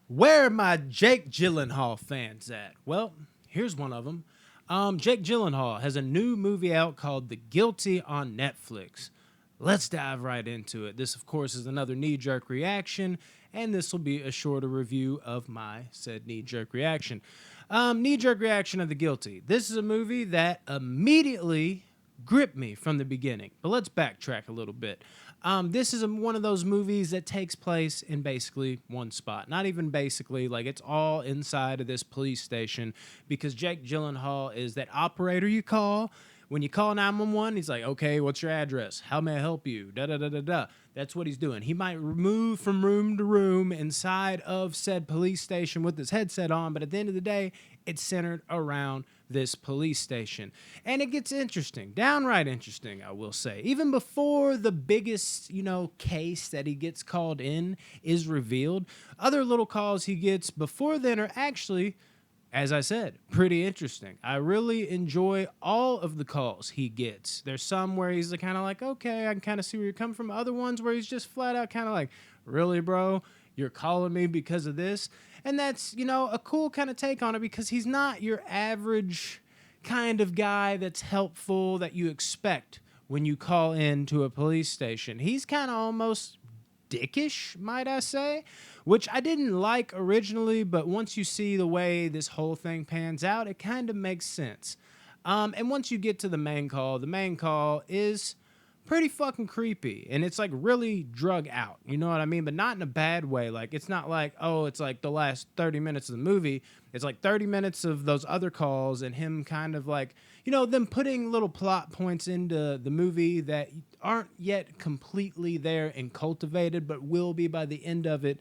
Where are my Jake Gyllenhaal fans at? Well, here's one of them. Jake Gyllenhaal has a new movie out called The Guilty on Netflix. Let's dive right into it. This, of course, is another knee jerk reaction, and this will be a shorter review of my said knee jerk reaction. Knee jerk reaction of The Guilty. This is a movie that immediately gripped me from the beginning. But let's backtrack a little bit. This is one of those movies that takes place in basically one spot. Not even basically, like it's all inside of this police station because Jake Gyllenhaal is that operator you call. When you call 911, he's like, okay, what's your address? How may I help you? Da da da da da. That's what he's doing. He might move from room to room inside of said police station with his headset on, but at the end of the day, it's centered around this police station. And it gets interesting, downright interesting, I will say. Even before the biggest, case that he gets called in is revealed, other little calls he gets before then are actually, as I said, pretty interesting. I really enjoy all of the calls he gets. There's some where he's kind of like, okay, I can kind of see where you're coming from. Other ones where he's just flat out kind of like, really, bro? You're calling me because of this? And that's, a cool kind of take on it because he's not your average kind of guy that's helpful that you expect when you call into a police station. He's kind of almost dickish, might I say, which I didn't like originally, but once you see the way this whole thing pans out, it kind of makes sense. And once you get to the main call is pretty fucking creepy, and it's like really drug out, you know what I mean? But not in a bad way. Like, it's not like, oh, it's like the last 30 minutes of the movie. It's like 30 minutes of those other calls and him kind of like, them putting little plot points into the movie that aren't yet completely there and cultivated, but will be by the end of it.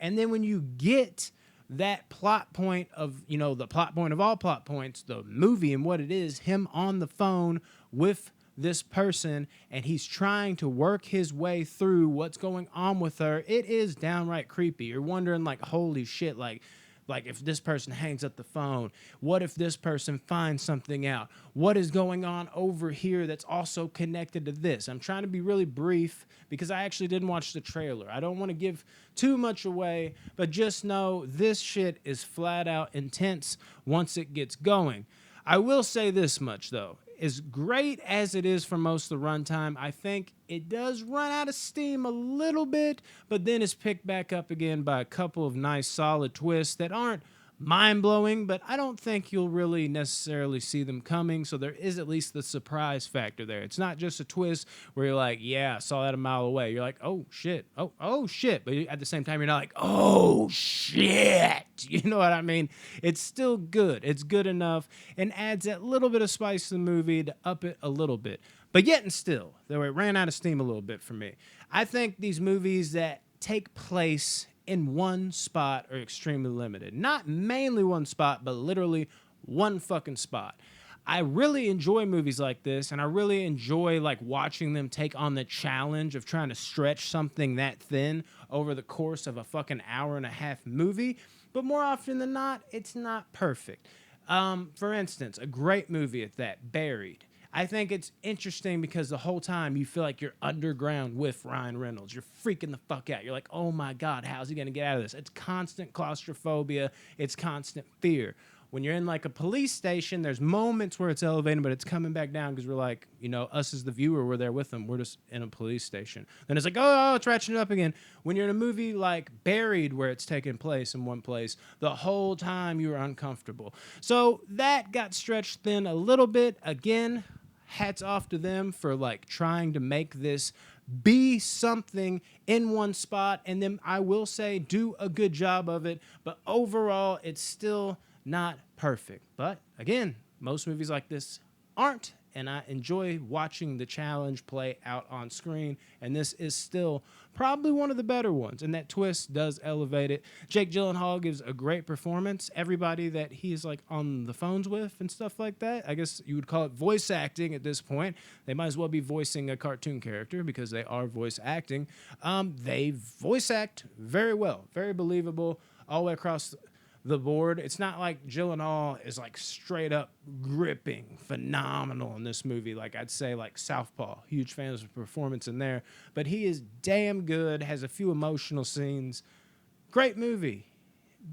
And then when you get that plot point of, the plot point of all plot points, the movie and what it is, him on the phone with this person, and he's trying to work his way through what's going on with her, it is downright creepy. You're wondering, like, holy shit, like if this person hangs up the phone, what if this person finds something out? What is going on over here that's also connected to this? I'm trying to be really brief because I actually didn't watch the trailer. I don't want to give too much away, but just know this shit is flat out intense once it gets going. I will say this much, though. As great as it is for most of the runtime, I think it does run out of steam a little bit, but then is picked back up again by a couple of nice solid twists that aren't mind-blowing, but I don't think you'll really necessarily see them coming, so there is at least the surprise factor there. It's not just a twist where you're like, yeah, I saw that a mile away. You're like, oh, shit, oh, shit, but at the same time, you're not like, oh, shit, you know what I mean? It's still good. It's good enough and adds that little bit of spice to the movie to up it a little bit. But yet and still, though it ran out of steam a little bit for me, I think these movies that take place in one spot are extremely limited. Not mainly one spot, but literally one fucking spot. I really enjoy movies like this, and I really enjoy like watching them take on the challenge of trying to stretch something that thin over the course of a fucking hour and a half movie. But more often than not, it's not perfect. For instance, a great movie at that, Buried. I think it's interesting because the whole time you feel like you're underground with Ryan Reynolds. You're freaking the fuck out. You're like, oh my God, how's he going to get out of this? It's constant claustrophobia. It's constant fear. When you're in like a police station, there's moments where it's elevating, but it's coming back down because we're like, us as the viewer, we're there with them. We're just in a police station. Then it's like, oh, it's ratcheting up again. When you're in a movie like Buried, where it's taking place in one place, the whole time you are uncomfortable. So that got stretched thin a little bit. Again, hats off to them for like trying to make this be something in one spot, and then I will say do a good job of it, but overall it's still not perfect. But again, most movies like this aren't, and I enjoy watching the challenge play out on screen, and this is still probably one of the better ones, and that twist does elevate it. Jake Gyllenhaal gives a great performance. Everybody that he's like on the phones with and stuff like that, I guess you would call it voice acting at this point. They might as well be voicing a cartoon character because they are voice acting. They voice act very well, very believable all the way across the board. It's not like Gyllenhaal is like straight up gripping, phenomenal in this movie. Like I'd say like Southpaw, huge fan of his performance in there, but he is damn good, has a few emotional scenes. Great movie.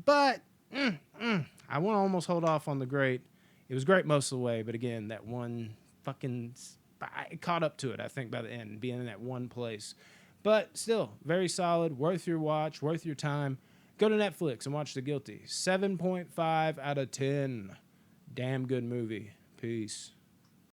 But I want to almost hold off on the great. It was great most of the way, but again, that one fucking I caught up to it. I think by the end, being in that one place. But still, very solid, worth your watch, worth your time. Go to Netflix and watch The Guilty. 7.5 out of 10. Damn good movie. Peace.